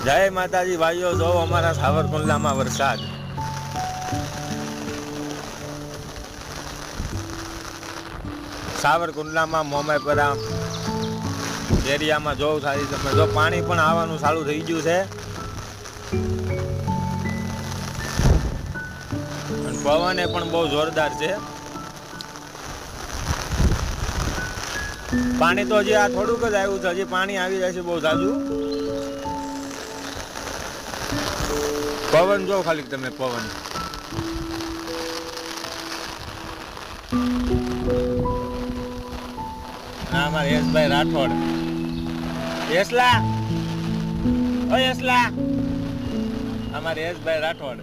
જય માતાજી ભાઈઓ, જો અમારા સાવરકુંડલામાં વરસાદ. સાવરકુંડલામાં મોમાઈપરા એરિયામાં જોઉં સારી તમે જો પાણી પણ આવવાનું ચાલુ થઈ ગયું છે. અને પવન એ પણ બહુ જોરદાર છે. પાણી તો હજી આ થોડુંક જ આવ્યું છે, હજી પાણી આવી જાય છે બહુ જાજુ. પવન જો ખાલી તમે પવન. હા, અમારે યશભાઈ રાઠોડ. યશલા, ઓ યશલા, અમારે યશભાઈ રાઠોડ.